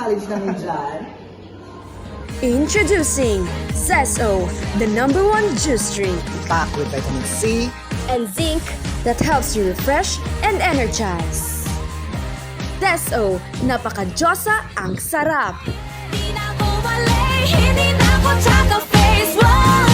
college namin dyan. Introducing Zesso, the #1 juice drink Packed with vitamin C. and zinc that helps you refresh and energize. Zesso, napaka-Diyosa ang sarap. Hindi na ako mali, hindi na ako tsaka face, wow.